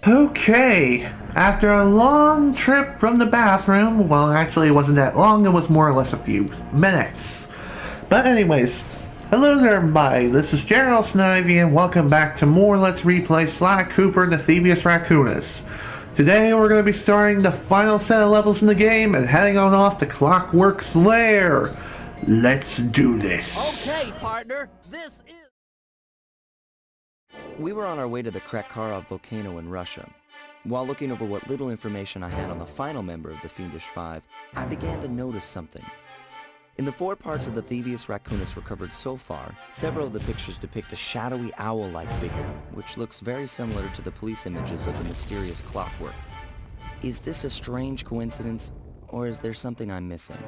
Okay, after a long trip from the bathroom, well actually it wasn't that long, it was more or less a few minutes. But anyways, hello there everybody, this is General Snivy and welcome back to more Let's Replay Sly Cooper and the Thievius Raccoonus. Today we're going to be starting the final set of levels in the game and heading on off to Clockwork's lair. Let's do this. Okay, partner, this is... We were on our way to the Clockwork volcano in Russia. While looking over what little information I had on the final member of the Fiendish Five, I began to notice something. In the 4 parts of the Thievius Raccoonus recovered so far, several of the pictures depict a shadowy owl-like figure, which looks very similar to the police images of the mysterious Clockwork. Is this a strange coincidence, or is there something I'm missing?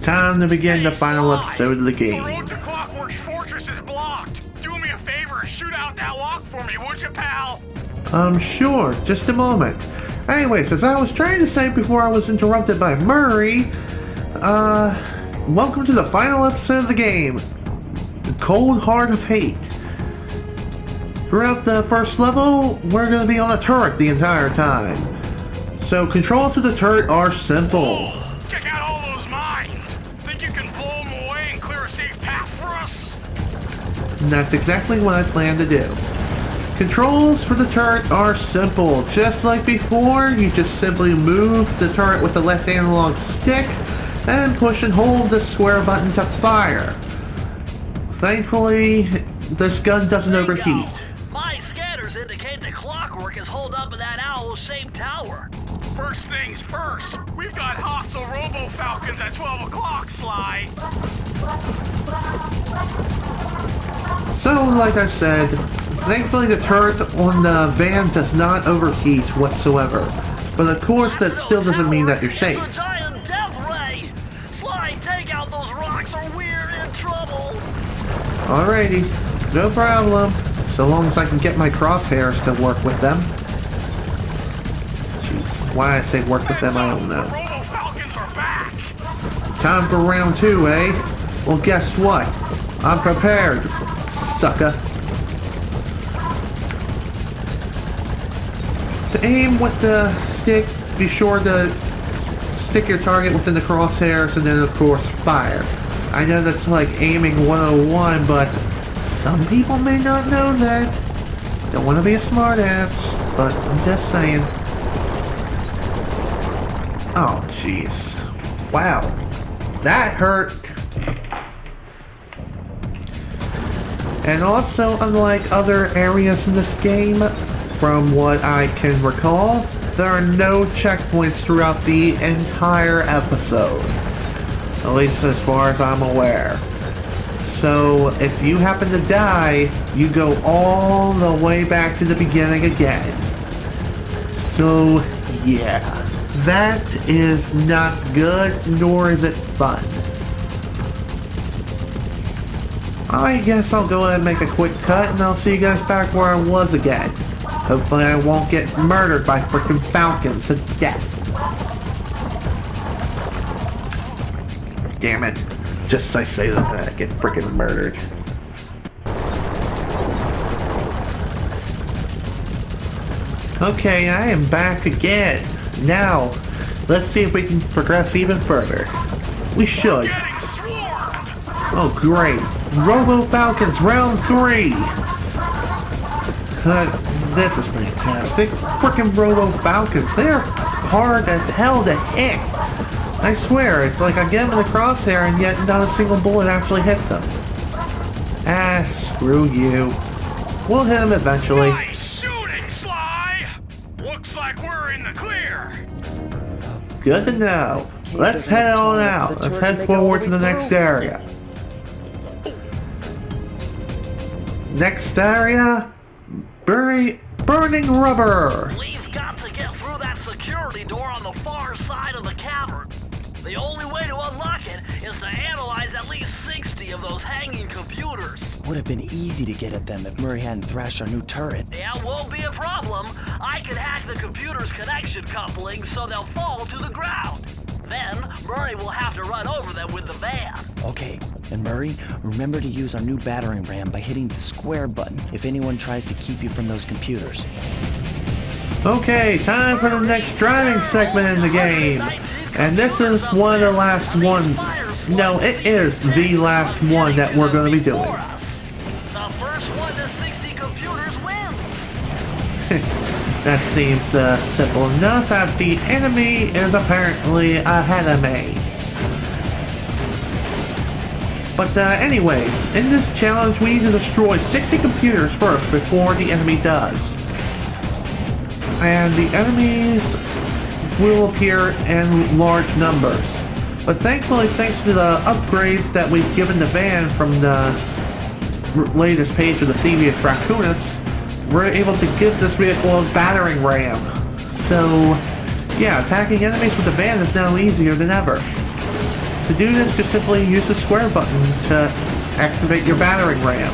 Time to begin the final episode of the game. The road to Clockwork's fortress is blocked. Do me a favor and shoot out that lock for me, would you, pal? Sure, just a moment. Anyways, as I was trying to say before I was interrupted by Murray, welcome to the final episode of the game, The Cold Heart of Hate. Throughout the first level, we're going to be on a turret the entire time. So controls of the turret are simple. Check out all those mines. Think you can blow them away and clear a safe path for us? And that's exactly what I plan to do. Controls for the turret are simple. Just like before, you just simply move the turret with the left analog stick and push and hold the square button to fire. Thankfully, this gun doesn't overheat. My scanners indicate the Clockwork is holed up in that owl-shaped tower. First things first, we've got hostile robo-falcons at 12 o'clock, Sly. So, like I said, thankfully the turret on the van does not overheat whatsoever. But of course, that still doesn't mean that you're safe. It's a giant death ray! Sly, take out those rocks or we're in trouble! Alrighty, no problem. So long as I can get my crosshairs to work with them. Jeez, why I say work with them, I don't know. The robo-falcons are back. Time for round 2, eh? Well, guess what? I'm prepared, sucker. To aim with the stick, be sure to stick your target within the crosshairs and then, of course, fire. I know that's like aiming 101, but some people may not know that. Don't want to be a smartass, but I'm just saying. Oh, jeez. Wow. That hurt. And also, unlike other areas in this game, from what I can recall, there are no checkpoints throughout the entire episode. At least as far as I'm aware. So, if you happen to die, you go all the way back to the beginning again. So, yeah. That is not good, nor is it fun. I guess I'll go ahead and make a quick cut, and I'll see you guys back where I was again. Hopefully I won't get murdered by freaking falcons to death. Damn it. Just as I say that, I get freaking murdered. Okay, I am back again. Now, let's see if we can progress even further. We should. Oh, great. Robo-Falcons, round 3! This is fantastic. Frickin' Robo-Falcons, they're hard as hell to hit. I swear, it's like I get him in the crosshair and yet not a single bullet actually hits him. Ah, screw you. We'll hit him eventually. Nice shooting, Sly! Looks like we're in the clear. Good to know. Let's head on out. Let's head forward to the next area. Next area? Burning rubber. We've got to get through that security door on the far side of the cavern. The only way to unlock it is to analyze at least 60 of those hanging computers. would have been easy to get at them if Murray hadn't thrashed our new turret. Yeah, won't be a problem. I can hack the computer's connection coupling so they'll fall to the ground. Then, Murray will have to run over them with the van. Okay, and Murray, remember to use our new battering ram by hitting the square button if anyone tries to keep you from those computers. Okay, time for the next driving segment in the game. And this is one of the last ones. No, it is the last one that we're going to be doing. The first one to 60 computers wins. That seems simple enough, as the enemy is apparently ahead of me. But anyways, in this challenge we need to destroy 60 computers first before the enemy does. And the enemies will appear in large numbers. But thankfully, thanks to the upgrades that we've given the van from the latest page of the Thievius Raccoonus, we're able to give this vehicle a battering ram. So, yeah, attacking enemies with the van is now easier than ever. To do this, just simply use the square button to activate your battering ram.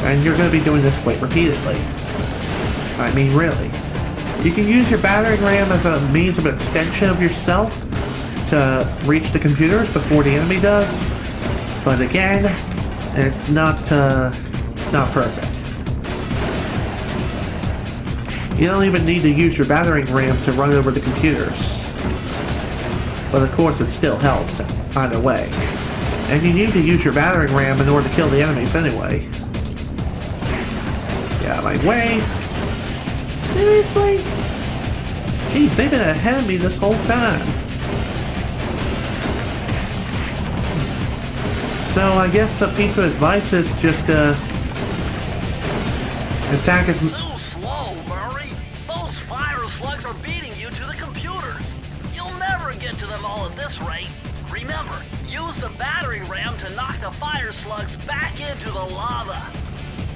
And you're going to be doing this quite repeatedly. I mean, really. You can use your battering ram as a means of extension of yourself to reach the computers before the enemy does. But again, it's not perfect. You don't even need to use your battering ram to run over the computers. But of course it still helps either way. And you need to use your battering ram in order to kill the enemies anyway. Get out of my way. Seriously? Jeez, they've been ahead of me this whole time. So I guess a piece of advice is just attack as... Too slow, Murray. Those fire slugs are beating you to the computers. You'll never get to them all at this rate. Remember, use the battering ram to knock the fire slugs back into the lava.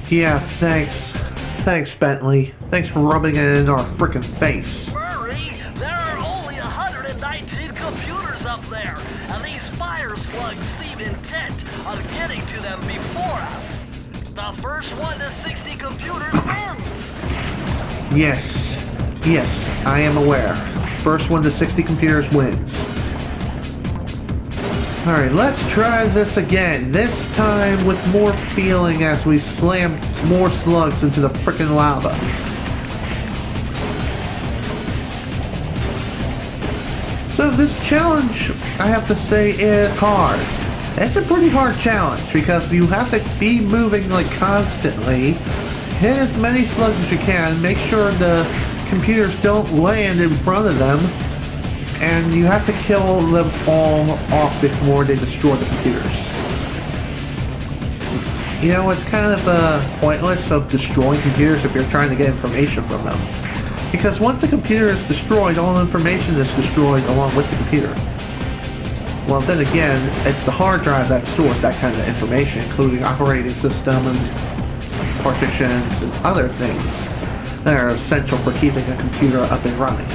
Yeah, thanks. Thanks, Bentley. Thanks for rubbing it in our frickin' face. Murray, there are only 119 computers up there, and these fire slugs seem intent on getting to them before us. The first one to 60 computers wins. Yes, I am aware. First one to 60 computers wins. Alright, let's try this again. This time with more feeling as we slam more slugs into the frickin' lava. So this challenge, I have to say, is hard. It's a pretty hard challenge because you have to be moving like constantly. Hit as many slugs as you can, make sure the computers don't land in front of them. And you have to kill them all off before they destroy the computers. You know, it's kind of pointless of destroying computers if you're trying to get information from them. Because once the computer is destroyed, all information is destroyed along with the computer. Well, then again, it's the hard drive that stores that kind of information, including operating system and partitions and other things that are essential for keeping a computer up and running.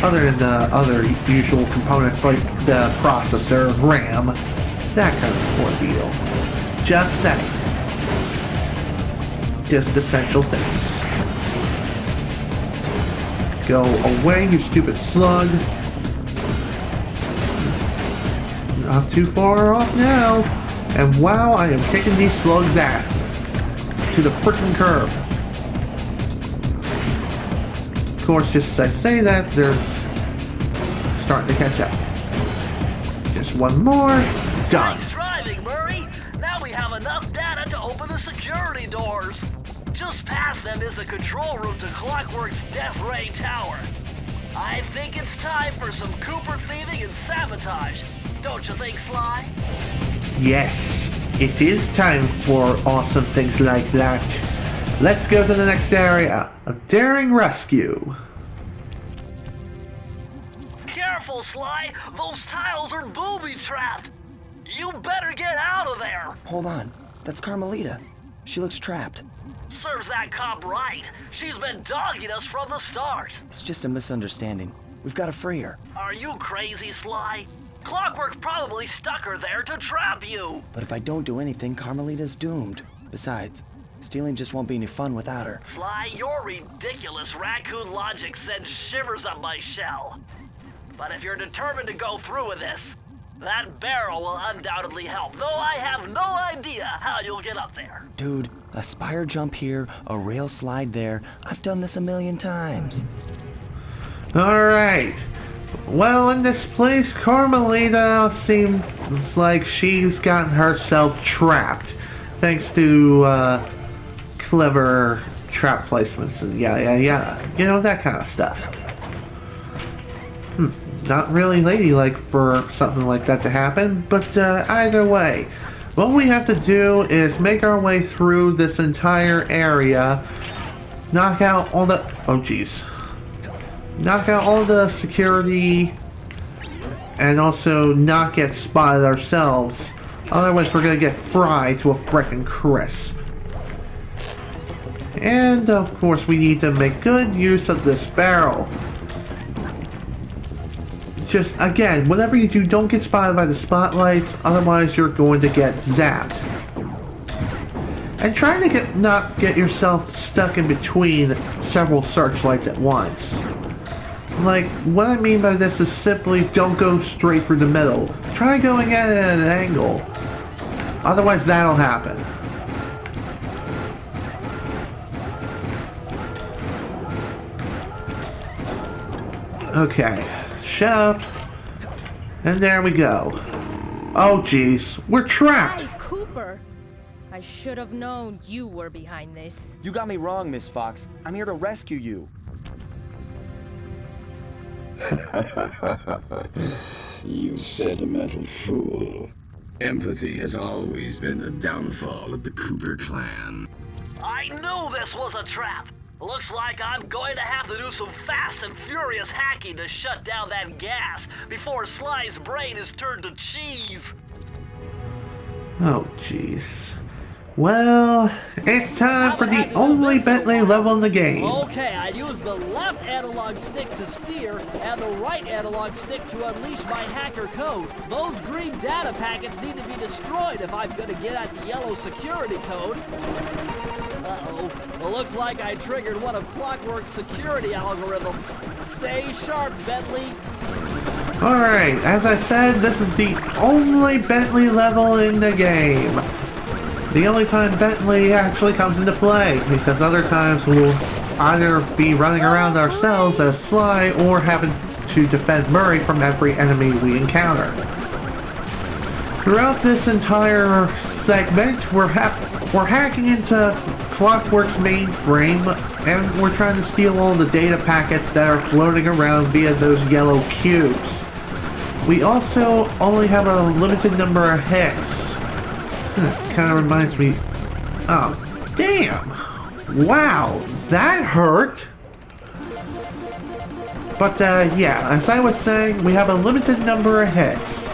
Other than the other usual components like the processor, RAM, that kind of ordeal. Just saying. Just essential things. Go away, you stupid slug. Not too far off now. And wow, I am kicking these slugs' asses. To the frickin' curb. Of course, just as I say that, they're starting to catch up. Just one more. Done. Nice driving, Murray. Now we have enough data to open the security doors. Just past them is the control room to Clockwork's Death Ray Tower. I think it's time for some Cooper thieving and sabotage. Don't you think, Sly? Yes, it is time for awesome things like that. Let's go to the next area. A daring rescue. Careful, Sly. Those tiles are booby-trapped. You better get out of there. Hold on, that's Carmelita. She looks trapped. Serves that cop right. She's been dogging us from the start. It's just a misunderstanding. We've got to free her. Are you crazy, Sly? Clockwork probably stuck her there to trap you. But if I don't do anything, Carmelita's doomed. Besides, stealing just won't be any fun without her. Sly, your ridiculous raccoon logic sends shivers up my shell. But if you're determined to go through with this, that barrel will undoubtedly help, though I have no idea how you'll get up there. Dude, a spire jump here, a rail slide there. I've done this a million times. Alright. Well, in this place, Carmelita seems like she's gotten herself trapped. Thanks to, clever trap placements and yada. You know, that kind of stuff. Not really ladylike for something like that to happen, but either way, what we have to do is make our way through this entire area, knock out all the... oh jeez. Knock out all the security, and also not get spotted ourselves. Otherwise, we're gonna get fried to a frickin' crisp. And of course, we need to make good use of this barrel. Just, again, whatever you do, don't get spotted by the spotlights, otherwise you're going to get zapped. And try to not get yourself stuck in between several searchlights at once. Like, what I mean by this is simply don't go straight through the middle. Try going at it at an angle. Otherwise, that'll happen. Okay. Shut up. And there we go. Oh jeez, we're trapped. Hi, Cooper. I should have known you were behind this. You got me wrong, Miss Fox. I'm here to rescue you. You sentimental fool. Empathy has always been the downfall of the Cooper clan. I knew this was a trap. Looks like I'm going to have to do some fast and furious hacking to shut down that gas before Sly's brain is turned to cheese. Oh jeez. Well, it's time for the only Bentley level in the game. Okay, I use the left analog stick to steer and the right analog stick to unleash my hacker code. Those green data packets need to be destroyed if I'm going to get at the yellow security code. Uh-oh. Well, looks like I triggered one of Clockwork's security algorithms. Stay sharp, Bentley. Alright, as I said, this is the only Bentley level in the game. The only time Bentley actually comes into play, because other times we'll either be running around ourselves as Sly or having to defend Murray from every enemy we encounter. Throughout this entire segment, we're hacking into Clockwork's mainframe, and we're trying to steal all the data packets that are floating around via those yellow cubes. We also only have a limited number of hits. Kind of reminds me... oh, damn! Wow, that hurt! But, yeah, as I was saying, we have a limited number of hits.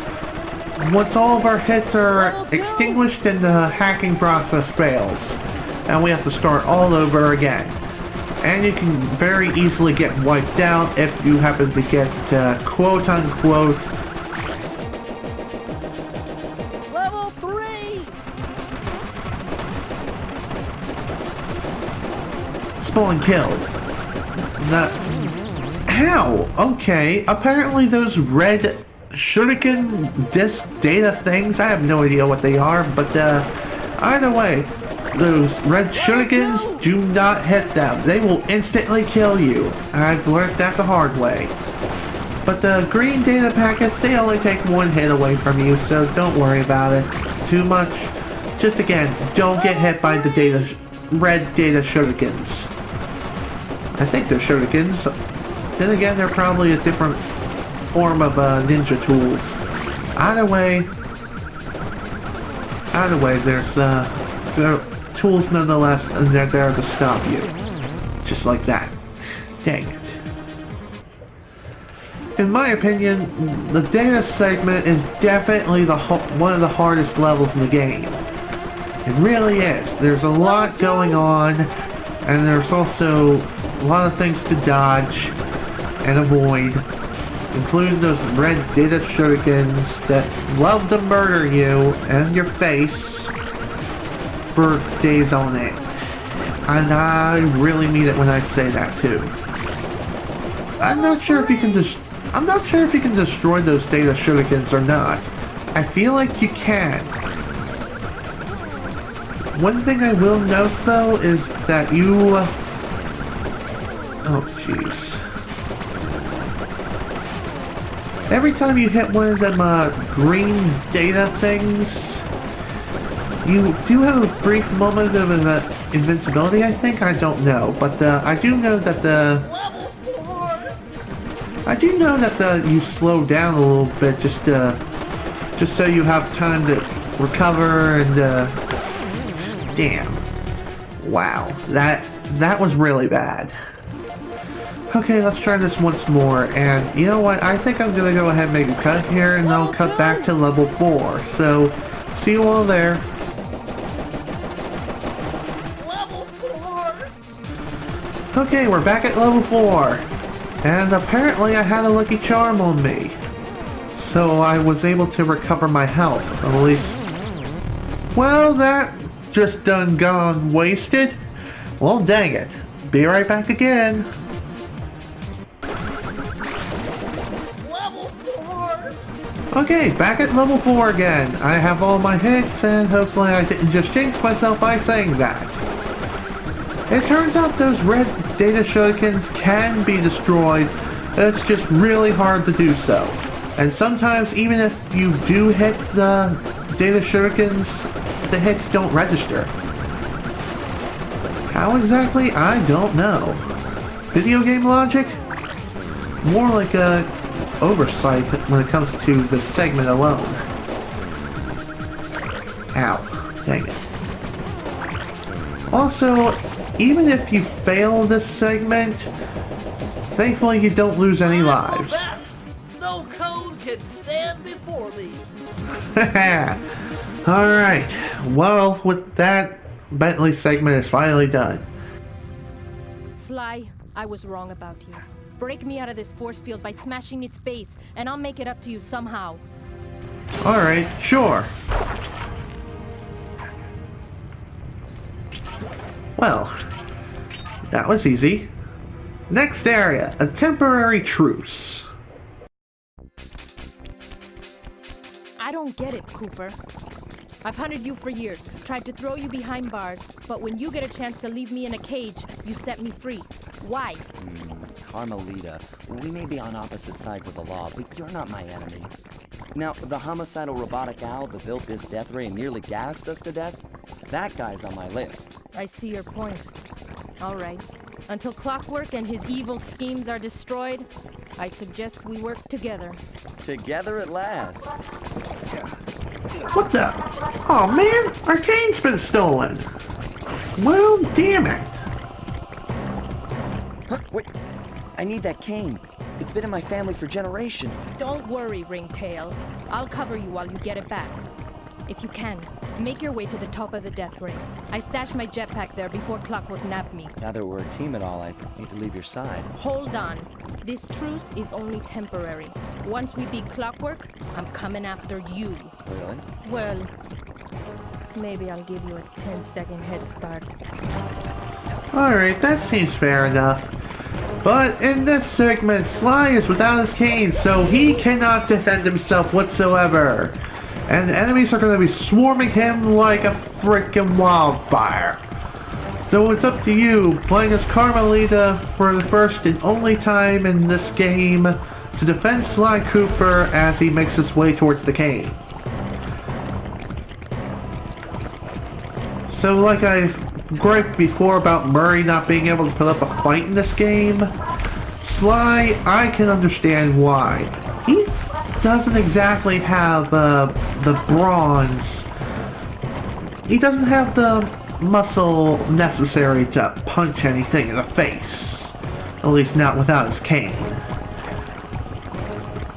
Once all of our hits are extinguished, then the hacking process fails. And we have to start all over again. And you can very easily get wiped out if you happen to get, quote-unquote... Level 3! Spawn killed. Not... how? Okay, apparently those red shuriken disc data things, I have no idea what they are, but either way, those red shurikens, do not hit them. They will instantly kill you. I've learned that the hard way. But the green data packets, they only take one hit away from you, so don't worry about it too much. Just again, don't get hit by the red data shurikens. I think they're shurikens. Then again, they're probably a different form of ninja tools. Either way, there's they're tools nonetheless, and they're there to stop you. Just like that. Dang it. In my opinion, the data segment is definitely one of the hardest levels in the game. It really is. There's a lot going on, and there's also a lot of things to dodge and avoid. including those red data shurikens that love to murder you and your face for days on end. And I really mean it when I say that too. I'm not sure if you can destroy those data shurikens or not. I feel like you can. One thing I will note though is that you... oh jeez. Every time you hit one of them green data things, you do have a brief moment of invincibility, I think? I don't know. But I do know that you slow down a little bit just so you have time to recover and damn. Wow. That was really bad. Okay, let's try this once more, and you know what, I think I'm gonna go ahead and make a cut here, and I'll cut back to level 4, so see you all there. Level 4! Okay, we're back at level 4, and apparently I had a lucky charm on me, so I was able to recover my health, at least. Well, that just done gone wasted. Well, dang it. Be right back again. Okay, back at level 4 again. I have all my hits, and hopefully I didn't just jinx myself by saying that. It turns out those red data shurikens can be destroyed, it's just really hard to do so. And sometimes, even if you do hit the data shurikens, the hits don't register. How exactly? I don't know. Video game logic? More like a oversight when it comes to the segment alone. Ow. Dang it. Also, even if you fail this segment, thankfully you don't lose any lives. No code can stand before me. Alright. Well, with that, Bentley segment is finally done. Sly, I was wrong about you. Break me out of this force field by smashing its base, and I'll make it up to you somehow. Alright, sure. Well, that was easy. Next area, a temporary truce. I don't get it, Cooper. I've hunted you for years, tried to throw you behind bars, but when you get a chance to leave me in a cage, you set me free. Why? Carmelita, we may be on opposite sides of the law, but you're not my enemy. Now, the homicidal robotic owl that built this death ray and nearly gassed us to death, that guy's on my list. I see your point. All right. Until Clockwork and his evil schemes are destroyed, I suggest we work together. Together at last. What the? Oh man, Arcane's been stolen. Well, damn it. Huh, wait, I need that cane. It's been in my family for generations. Don't worry, Ringtail. I'll cover you while you get it back. If you can, make your way to the top of the death ray. I stashed my jetpack there before Clockwork nabbed me. Now that we're a team at all, I hate to leave your side. Hold on. This truce is only temporary. Once we beat Clockwork, I'm coming after you. Really? Well, maybe I'll give you a 10-second head start. Alright, that seems fair enough. But in this segment, Sly is without his cane, so he cannot defend himself whatsoever. And the enemies are going to be swarming him like a freaking wildfire. So it's up to you, playing as Carmelita for the first and only time in this game, to defend Sly Cooper as he makes his way towards the cane. So like I've griped before about Murray not being able to put up a fight in this game, Sly, I can understand why. He doesn't exactly have the bronze. He doesn't have the muscle necessary to punch anything in the face. At least not without his cane.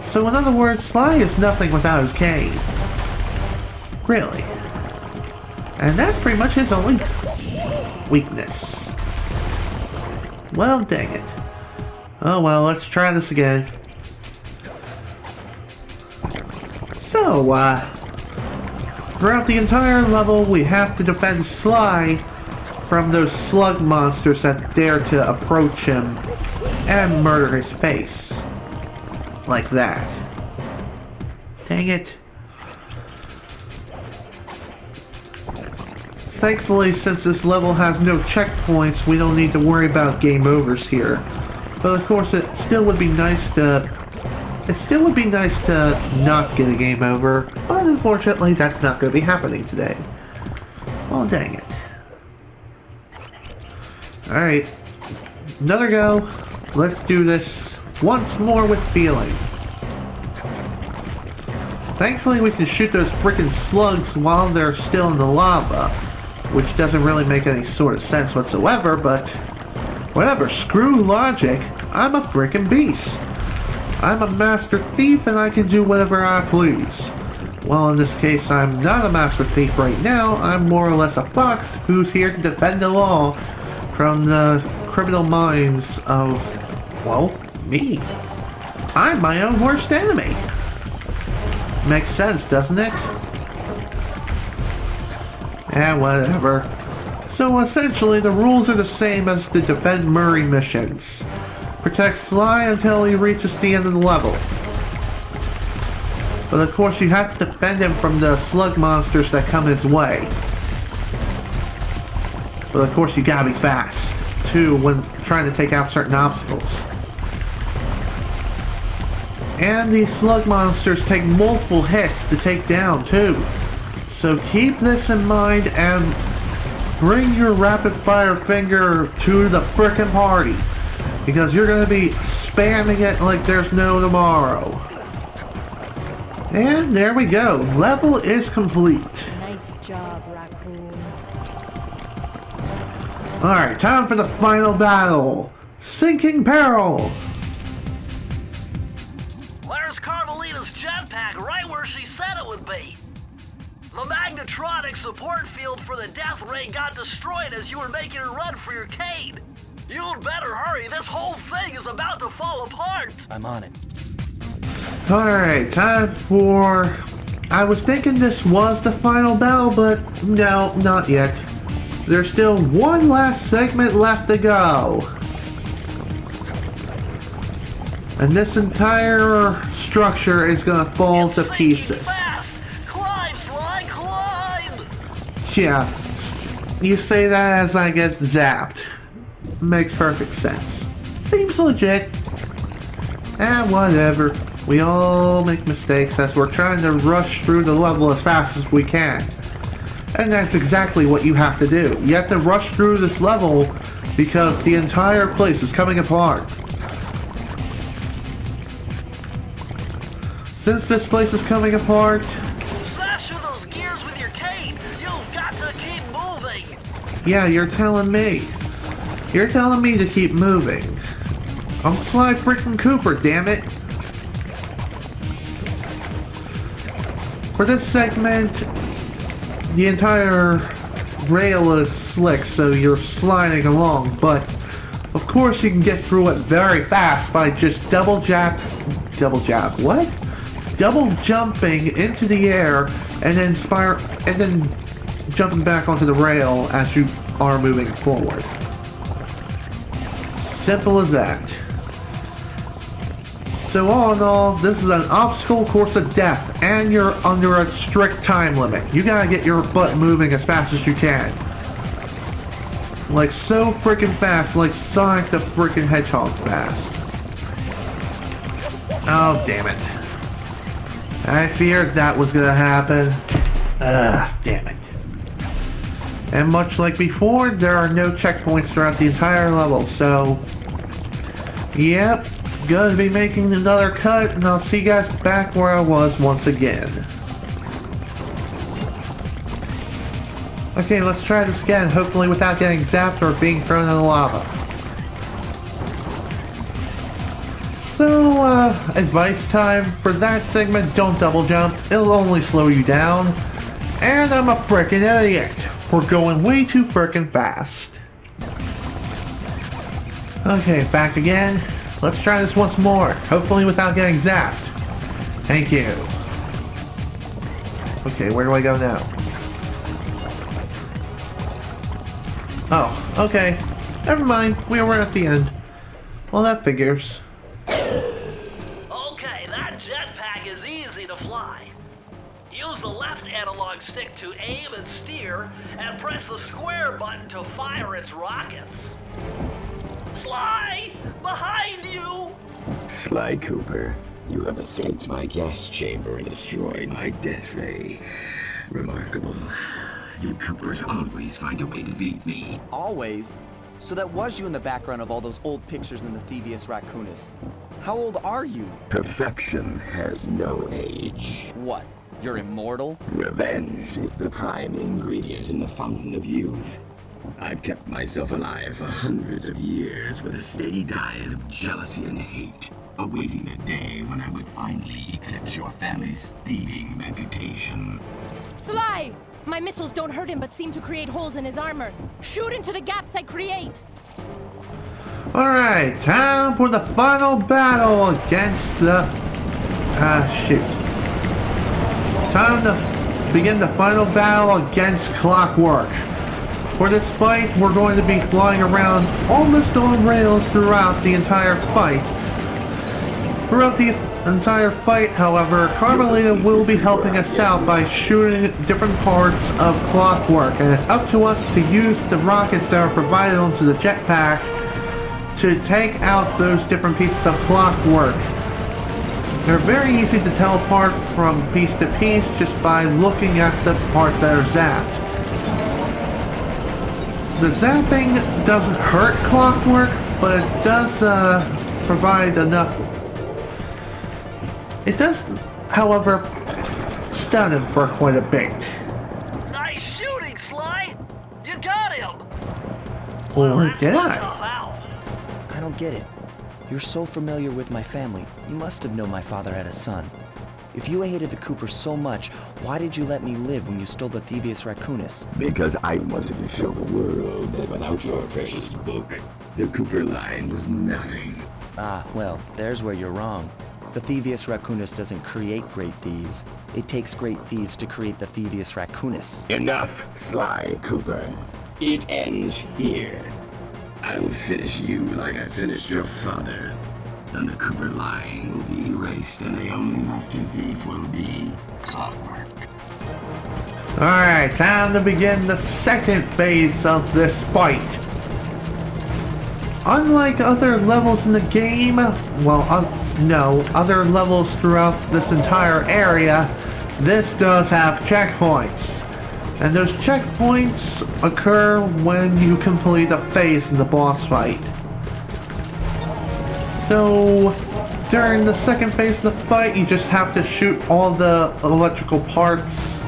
So in other words, Sly is nothing without his cane. Really. And that's pretty much his only weakness. Well, dang it. Oh well, let's try this again. So, throughout the entire level, we have to defend Sly from those slug monsters that dare to approach him and murder his face. Like that. Dang it. Thankfully, since this level has no checkpoints, we don't need to worry about game overs here. But of course, it still would be nice to not get a game over, but unfortunately that's not going to be happening today. Well, dang it. Alright, another go. Let's do this once more with feeling. Thankfully we can shoot those freaking slugs while they're still in the lava, which doesn't really make any sort of sense whatsoever, but whatever, screw logic, I'm a freaking beast. I'm a master thief and I can do whatever I please. Well, in this case, I'm not a master thief right now. I'm more or less a fox who's here to defend the law from the criminal minds of, well, me. I'm my own worst enemy. Makes sense, doesn't it? Eh, whatever. So essentially, the rules are the same as the Defend Murray missions. Protect Sly until he reaches the end of the level. But of course you have to defend him from the slug monsters that come his way. But of course you gotta be fast, too, when trying to take out certain obstacles. And these slug monsters take multiple hits to take down, too. So keep this in mind and bring your rapid fire finger to the frickin' party. Because you're gonna be spamming it like there's no tomorrow. And there we go. Level is complete. Nice job, Raccoon. Alright, time for the final battle. Sinking Peril. There's Carmelita's jetpack right where she said it would be. The magnetronic support field for the death ray got destroyed as you were making a run for your cane. You'd better hurry, this whole thing is about to fall apart! I'm on it. Alright, time for... I was thinking this was the final battle, but no, not yet. There's still one last segment left to go. And this entire structure is gonna fall to pieces. Fast. Climb, Sly, climb! Yeah, you say that as I get zapped. Makes perfect sense. Seems legit. And whatever. We all make mistakes as we're trying to rush through the level as fast as we can. And that's exactly what you have to do. You have to rush through this level because the entire place is coming apart. Since this place is coming apart... Smash through those gears with your cane! You've got to keep moving! Yeah, you're telling me. You're telling me to keep moving. I'm Sly freaking Cooper, damn it. For this segment, the entire rail is slick, so you're sliding along, but of course you can get through it very fast by just double jumping into the air and then jumping back onto the rail as you are moving forward. Simple as that. So all in all, this is an obstacle course of death, and you're under a strict time limit. You gotta get your butt moving as fast as you can. Like so freaking fast, like Sonic the freaking Hedgehog fast. Oh, damn it. I feared that was gonna happen. Damn it. And much like before, there are no checkpoints throughout the entire level, so... Yep, gonna be making another cut, and I'll see you guys back where I was once again. Okay, let's try this again, hopefully without getting zapped or being thrown in the lava. So, advice time. For that segment, don't double jump, it'll only slow you down. And I'm a frickin' idiot. We're going way too frickin' fast. Okay, back again. Let's try this once more, hopefully without getting zapped. Thank you. Okay, where do I go now? Oh, okay. Never mind. We were at the end. Well, that figures. Okay, that jetpack is easy to fly. Use the left analog stick to aim and steer, and press the square button to fire its rockets. Sly! Behind you! Sly Cooper, you have escaped my gas chamber and destroyed my death ray. Remarkable. You Coopers always find a way to beat me. Always? So that was you in the background of all those old pictures in the Thievius Raccoonus. How old are you? Perfection has no age. What? You're immortal? Revenge is the prime ingredient in the fountain of youth. I've kept myself alive for hundreds of years with a steady diet of jealousy and hate, awaiting a day when I would finally eclipse your family's thieving reputation. Sly! My missiles don't hurt him but seem to create holes in his armor. Shoot into the gaps I create! Alright, time for the final battle against the... shoot. Time to begin the final battle against Clockwork. For this fight, we're going to be flying around almost on rails throughout the entire fight. Throughout the entire fight, however, Carmelita will be helping us out by shooting different parts of Clockwork, and it's up to us to use the rockets that are provided onto the jetpack to take out those different pieces of Clockwork. They're very easy to tell apart from piece to piece just by looking at the parts that are zapped. The zapping doesn't hurt Clockwork, but it does provide enough. It does, however, stun him for quite a bit. Nice shooting, Sly! You got him! Or did That's I? a foul. I don't get it. You're so familiar with my family. You must have known my father had a son. If you hated the Coopers so much, why did you let me live when you stole the Thievius Raccoonus? Because I wanted to show the world that without your precious book, the Cooper line was nothing. Ah, well, there's where you're wrong. The Thievius Raccoonus doesn't create great thieves. It takes great thieves to create the Thievius Raccoonus. Enough, Sly Cooper. It ends here. I will finish you like I finished your father. And the Cooper line will be erased, and the only master thief will be Clockwork. Alright, time to begin the second phase of this fight. Unlike other levels in the game, other levels throughout this entire area, this does have checkpoints. And those checkpoints occur when you complete a phase in the boss fight. So, during the second phase of the fight, you just have to shoot all the electrical parts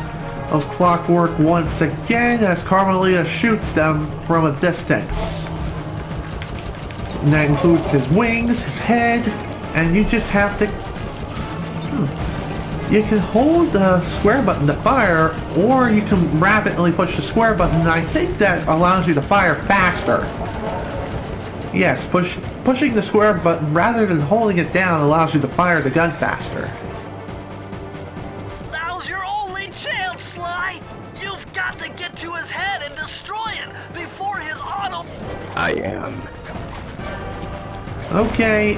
of Clockwork once again as Carmelita shoots them from a distance. And that includes his wings, his head, and you just have to... You can hold the square button to fire, or you can rapidly push the square button, and I think that allows you to fire faster. Yes, pushing the square button rather than holding it down allows you to fire the gun faster. Now's your only chance, Sly! You've got to get to his head and destroy it before his auto... I am. Okay,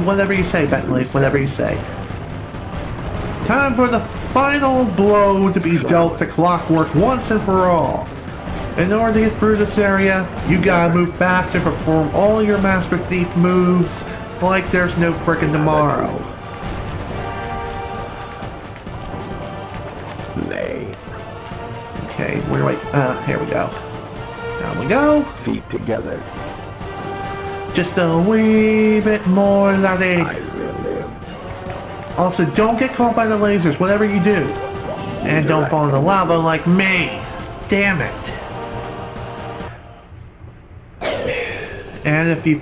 whatever you say, Bentley, whatever you say. Time for the final blow to be dealt to Clockwork once and for all. In order to get through this area, you gotta move fast and perform all your Master Thief moves like there's no frickin' tomorrow. Lay. Okay, where do I... here we go. Down we go. Feet together. Just a wee bit more, laddie. I will live. Also, don't get caught by the lasers, whatever you do. And don't fall in the lava like me. Damn it. And if you...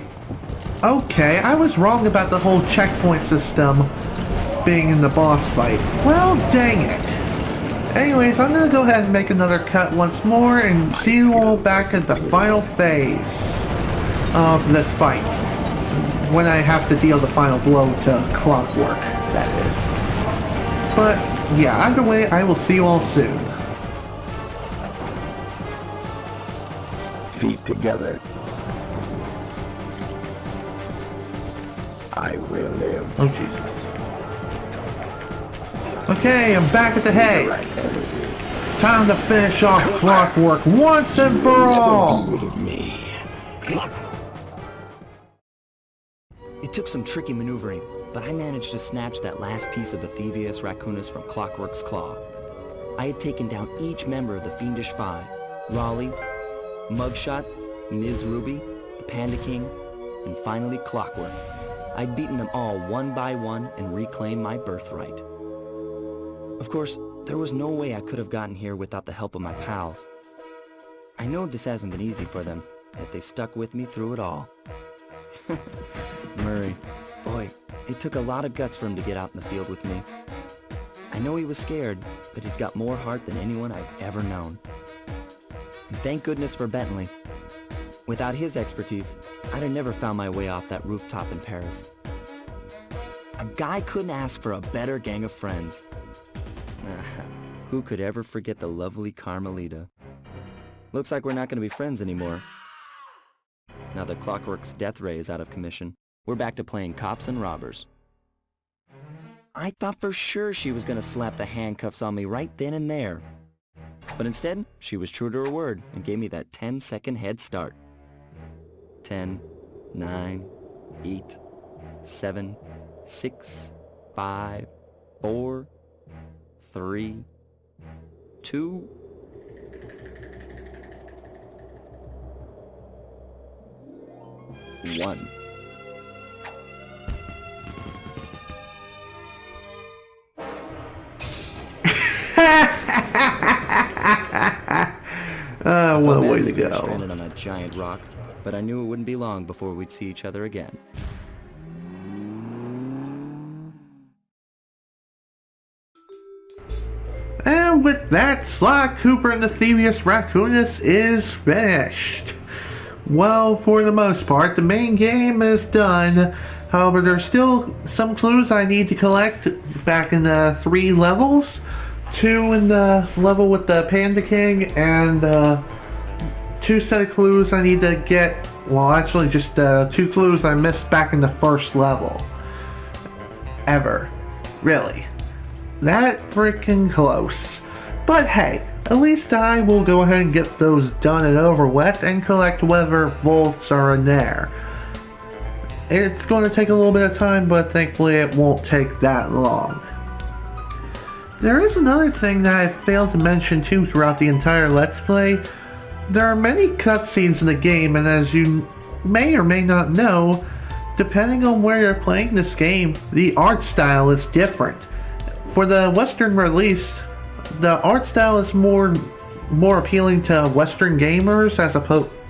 Okay, I was wrong about the whole checkpoint system being in the boss fight. Well, dang it. Anyways, I'm gonna go ahead and make another cut once more and see you all back at the final phase of this fight. When I have to deal the final blow to Clockwork, that is. But yeah, either way, I will see you all soon. Feet together. I will live. Oh, Jesus. Okay, I'm back at the hay. Time to finish off Clockwork once and for all. It took some tricky maneuvering, but I managed to snatch that last piece of the Thievius Raccoonus from Clockwork's claw. I had taken down each member of the Fiendish Five: Raleigh, Mugshot, Ms. Ruby, the Panda King, and finally Clockwork. I'd beaten them all one by one and reclaimed my birthright. Of course, there was no way I could have gotten here without the help of my pals. I know this hasn't been easy for them, yet they stuck with me through it all. Murray, boy, it took a lot of guts for him to get out in the field with me. I know he was scared, but he's got more heart than anyone I've ever known. And thank goodness for Bentley. Without his expertise, I'd have never found my way off that rooftop in Paris. A guy couldn't ask for a better gang of friends. Who could ever forget the lovely Carmelita? Looks like we're not going to be friends anymore. Now that Clockwork's death ray is out of commission, we're back to playing cops and robbers. I thought for sure she was going to slap the handcuffs on me right then and there. But instead, she was true to her word and gave me that 10-second head start. 10, 9, 8, 7, 6, 5, 4, 3, 2, 1. What a way to go. Stranded on a giant rock, but I knew it wouldn't be long before we'd see each other again. And with that, Sly Cooper and the Thievius Raccoonus is finished. Well, for the most part, the main game is done. However, there's still some clues I need to collect back in the 3 levels. 2 in the level with the Panda King, and 2 set of clues I need to get. Well, actually, just 2 clues I missed back in the first level. Ever. Really. That freaking close. But hey, at least I will go ahead and get those done and over with and collect whatever vaults are in there. It's going to take a little bit of time, but thankfully it won't take that long. There is another thing that I failed to mention too throughout the entire Let's Play. There are many cutscenes in the game, and as you may or may not know, depending on where you're playing this game, the art style is different. For the Western release, the art style is more appealing to Western gamers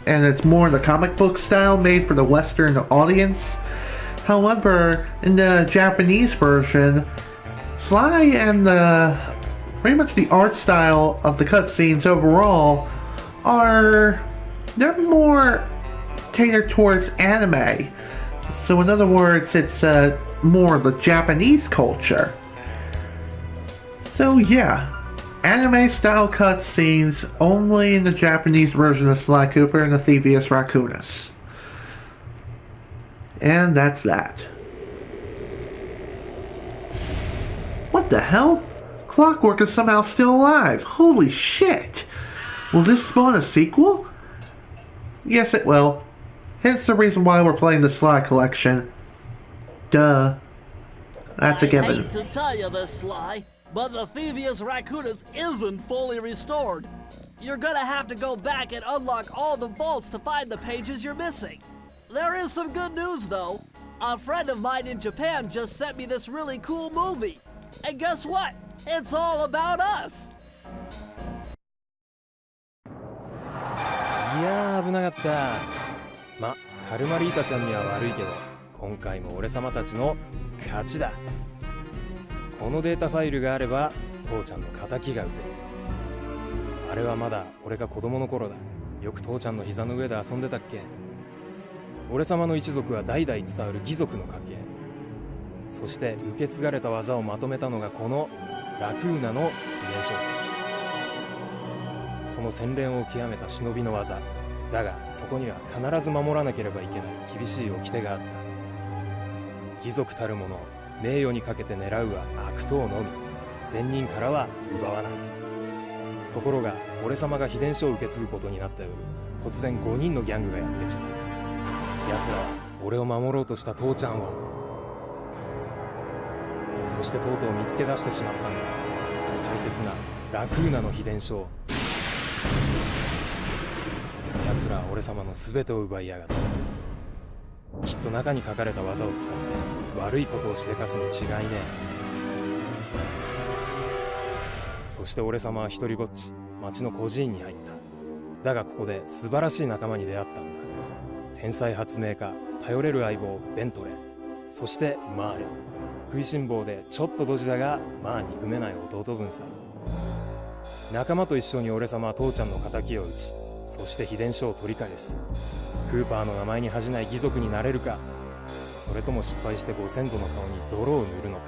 and it's more the comic book style made for the Western audience. However, in the Japanese version, Sly and pretty much the art style of the cutscenes overall they're more catered towards anime. So in other words, it's more of the Japanese culture. So yeah, anime style cutscenes only in the Japanese version of Sly Cooper and the Thievius Raccoonus. And that's that. What the hell? Clockwork is somehow still alive. Holy shit! Will this spawn a sequel? Yes, it will. Hence the reason why we're playing the Sly collection. Duh. That's a given. I hate to tell you this, Sly, but the Thievius Raccoonus isn't fully restored. You're gonna have to go back and unlock all the vaults to find the pages you're missing. There is some good news though. A friend of mine in Japan just sent me this really cool movie. And guess what? It's all about us! いやー危なかった。ま、カルマリータちゃんには悪いけど、今回も俺様たちの勝ちだ。このデータファイルがあれば父ちゃんの仇が撃てる。あれはまだ俺が子供の頃だ。よく父ちゃんの膝の上で遊んでたっけ。俺様の一族は代々伝わる義族の家系。そして受け継がれた技をまとめたのがこのラクーナの秘伝書。その洗練を極めた忍びの技だが、そこには必ず守らなければいけない厳しい掟があった。貴族たる者、名誉にかけて狙うは悪党のみ、善人からは奪わない。ところが俺様が秘伝書を受け継ぐことになった夜、突然5人のギャングがやってきた。奴らは俺を守ろうとした父ちゃんを、そしてとうとう見つけ出してしまったんだ。大切なラクーナの秘伝書を。奴らは俺様の全てを奪いやがった。きっと中に書かれた技を使って悪いことをしでかすに違いねえ。そして俺様は一人ぼっち町の孤児院に入った。だがここで素晴らしい仲間に出会ったんだ。天才発明家、頼れる相棒ベントレー、そしてマーレ。食いしん坊でちょっとドジだがまあ憎めない弟分さ。仲間と一緒に俺様は父ちゃんの仇を討ち、そして秘伝書を取り返す。クーパーの名前に恥じない義族になれるか、それとも失敗してご先祖の顔に泥を塗るのか。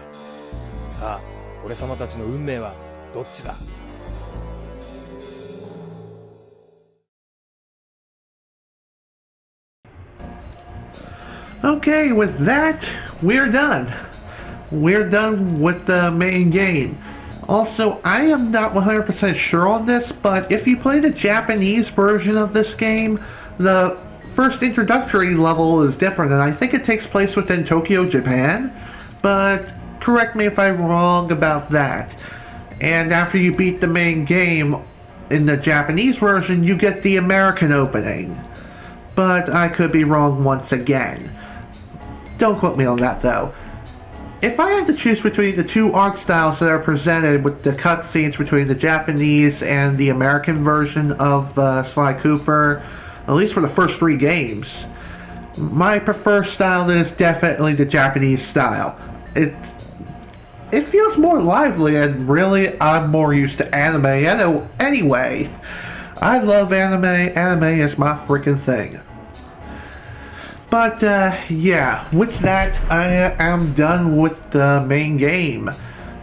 さあ俺様たちの運命はどっちだ。Okay, with that, we're done. We're done with the main game. Also, I am not 100% sure on this, but if you play the Japanese version of this game, the first introductory level is different, and I think it takes place within Tokyo, Japan. But correct me if I'm wrong about that. And after you beat the main game in the Japanese version, you get the American opening. But I could be wrong once again. Don't quote me on that though. If I had to choose between the two art styles that are presented with the cutscenes between the Japanese and the American version of Sly Cooper, at least for the first 3 games, my preferred style is definitely the Japanese style. It feels more lively, and really I'm more used to anime anyway. I love anime. Anime is my freaking thing. But yeah, with that, I am done with the main game.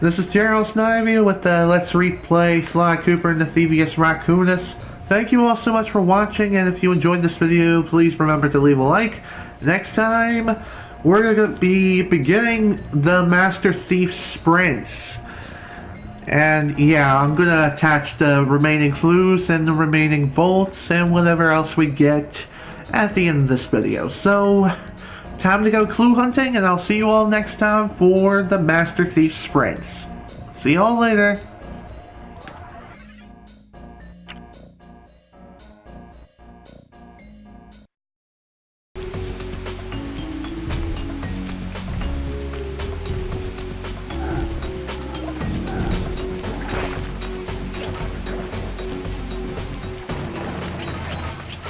This is Gerald Snivy with Let's Replay Sly Cooper and the Thievius Raccoonus. Thank you all so much for watching, and if you enjoyed this video, please remember to leave a like. Next time, we're going to be beginning the Master Thief Sprints. And yeah, I'm going to attach the remaining clues and the remaining vaults and whatever else we get at the end of this video. So, time to go clue hunting, and I'll see you all next time for the Master Thief Sprints. See y'all later.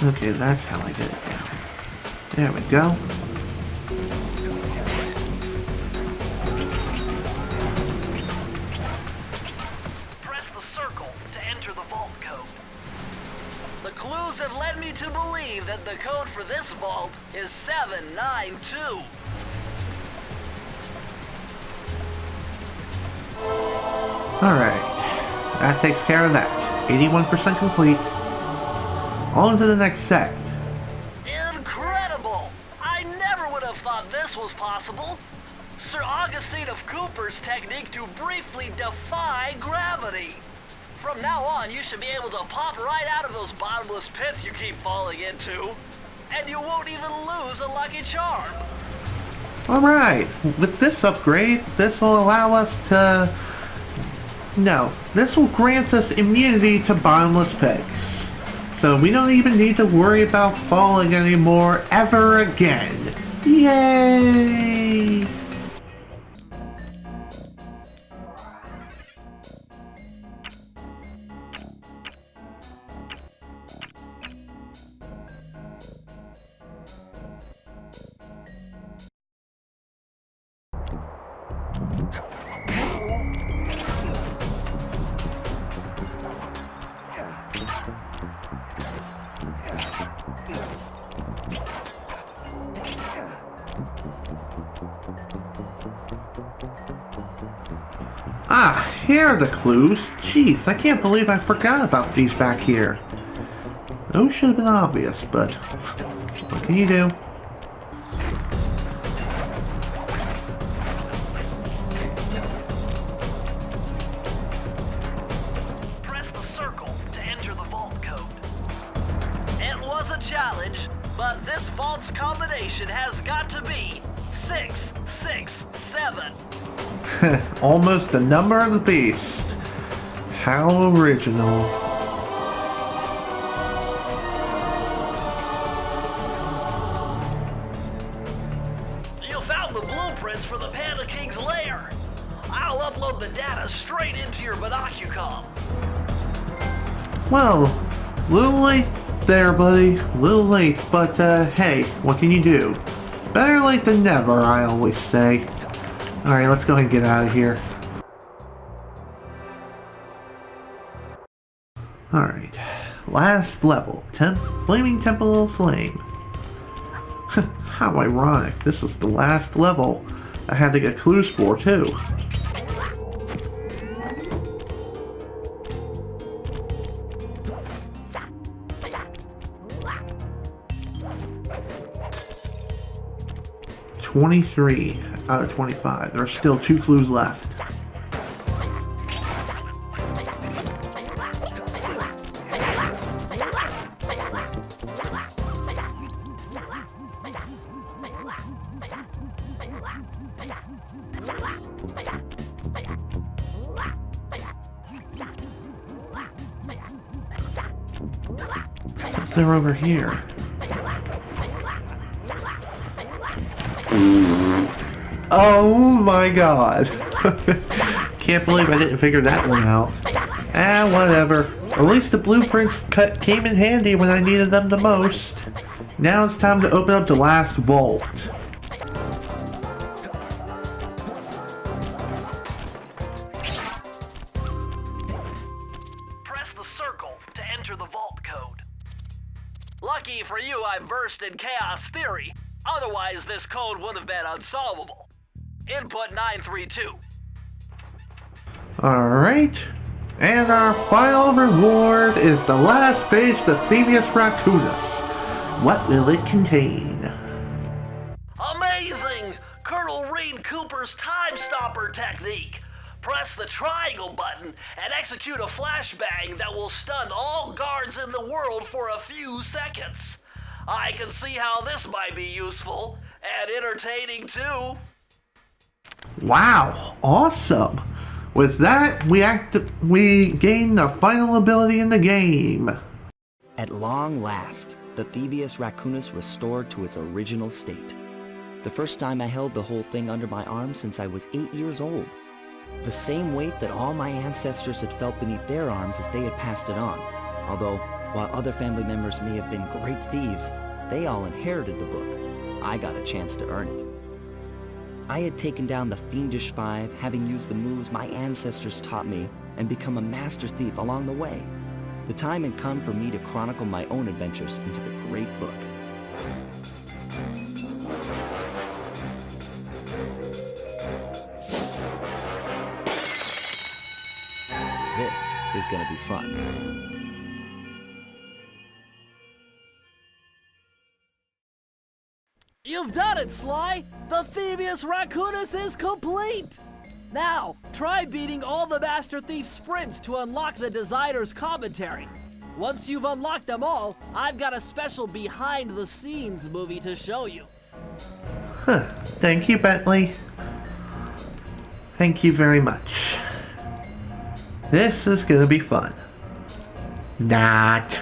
Okay, that's how I get it down. There we go. Press the circle to enter the vault code. The clues have led me to believe that the code for this vault is 792. Alright, that takes care of that. 81% complete. On to the next set. Incredible! I never would have thought this was possible. Sir Augustine of Cooper's technique to briefly defy gravity. From now on, you should be able to pop right out of those bottomless pits you keep falling into. And you won't even lose a lucky charm. Alright, with this upgrade, this will allow us to... No, this will grant us immunity to bottomless pits. So we don't even need to worry about falling anymore ever again. Yay! Ah, here are the clues. Jeez, I can't believe I forgot about these back here. Those should have been obvious, but what can you do? Press the circle to enter the vault code. It was a challenge, but this vault's combination has got to be 667. Almost the number of the beast. How original. You found the blueprints for the Panda King's lair. I'll upload the data straight into your Binocucom. Well, a little late there, buddy. A little late, but hey, what can you do? Better late than never, I always say. Alright, let's go ahead and get out of here. Alright, last level, Flaming Temple of Flame. How ironic, this was the last level I had to get clues for, too. $23 out of 25. There are still 2 clues left. Since they're over here. Oh my god. Can't believe I didn't figure that one out. Ah, whatever. At least the blueprints came in handy when I needed them the most. Now it's time to open up the last vault. Press the circle to enter the vault code. Lucky for you, I'm versed in chaos theory. Otherwise, this code would have been unsolvable. Input 932. Alright. And our final reward is the last page of Thievius Raccoonus. What will it contain? Amazing! Colonel Reed Cooper's time stopper technique. Press the triangle button and execute a flashbang that will stun all guards in the world for a few seconds. I can see how this might be useful and entertaining too. Wow, awesome! With that, we gain the final ability in the game. At long last, the Thievius Raccoonus restored to its original state. The first time I held the whole thing under my arm since I was 8 years old. The same weight that all my ancestors had felt beneath their arms as they had passed it on. Although, while other family members may have been great thieves, they all inherited the book. I got a chance to earn it. I had taken down the Fiendish Five, having used the moves my ancestors taught me, and become a master thief along the way. The time had come for me to chronicle my own adventures into the great book. This is gonna be fun. You've done it, Sly! The Thievius Raccoonus is complete! Now, try beating all the Master Thief sprints to unlock the designer's commentary. Once you've unlocked them all, I've got a special behind-the-scenes movie to show you. Huh. Thank you, Bentley. Thank you very much. This is gonna be fun. Not.